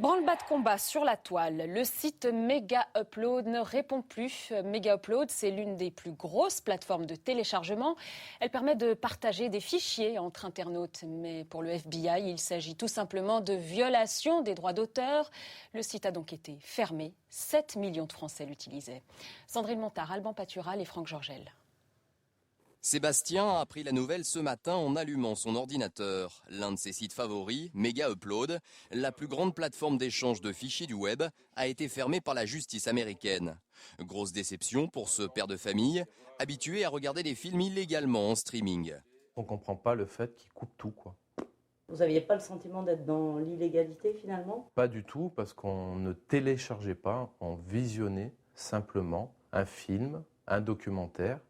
Branle-bas de combat sur la toile. Le site Mega Upload ne répond plus. Mega Upload, c'est l'une des plus grosses plateformes de téléchargement. Elle permet de partager des fichiers entre internautes. Mais pour le FBI, il s'agit tout simplement de violation des droits d'auteur. Le site a donc été fermé. 7 millions de Français l'utilisaient. Sandrine Montard, Alban Patural et Franck Georgel. Sébastien a appris la nouvelle ce matin en allumant son ordinateur. L'un de ses sites favoris, Mega Upload, la plus grande plateforme d'échange de fichiers du web, a été fermé par la justice américaine. Grosse déception pour ce père de famille, habitué à regarder des films illégalement en streaming. On ne comprend pas le fait qu'ils coupent tout, quoi. Vous n'aviez pas le sentiment d'être dans l'illégalité finalement ? Pas du tout, parce qu'on ne téléchargeait pas, on visionnait simplement un film, un documentaire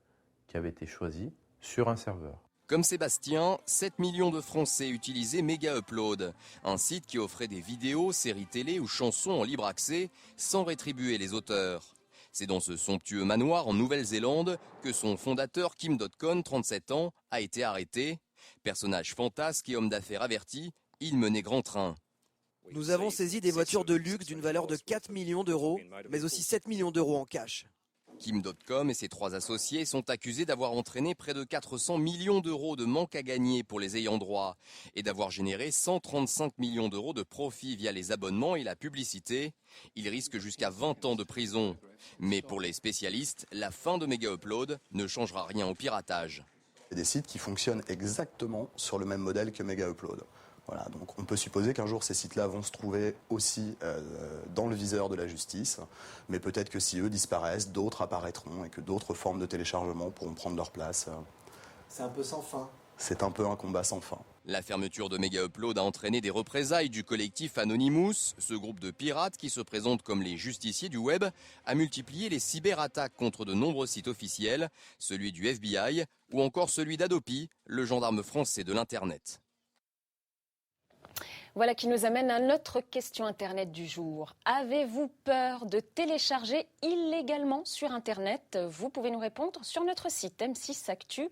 qui avait été choisi sur un serveur. Comme Sébastien, 7 millions de Français utilisaient Mega Upload, un site qui offrait des vidéos, séries télé ou chansons en libre accès sans rétribuer les auteurs. C'est dans ce somptueux manoir en Nouvelle-Zélande que son fondateur Kim Dotcom, 37 ans, a été arrêté. Personnage fantasque et homme d'affaires averti, il menait grand train. Nous avons saisi des voitures de luxe d'une valeur de 4 millions d'euros, mais aussi 7 millions d'euros en cash. Kim Dotcom et ses 3 associés sont accusés d'avoir entraîné près de 400 millions d'euros de manque à gagner pour les ayants droit et d'avoir généré 135 millions d'euros de profits via les abonnements et la publicité. Ils risquent jusqu'à 20 ans de prison. Mais pour les spécialistes, la fin de Mega Upload ne changera rien au piratage. Il y a des sites qui fonctionnent exactement sur le même modèle que Mega Upload. Voilà, donc on peut supposer qu'un jour ces sites-là vont se trouver aussi dans le viseur de la justice, mais peut-être que si eux disparaissent, d'autres apparaîtront et que d'autres formes de téléchargement pourront prendre leur place. C'est un peu sans fin. C'est un peu un combat sans fin. La fermeture de Mega Upload a entraîné des représailles du collectif Anonymous. Ce groupe de pirates qui se présente comme les justiciers du web a multiplié les cyberattaques contre de nombreux sites officiels, celui du FBI ou encore celui d'Adopi, le gendarme français de l'Internet. Voilà qui nous amène à notre question Internet du jour. Avez-vous peur de télécharger illégalement sur Internet ? Vous pouvez nous répondre sur notre site m6actu.fr.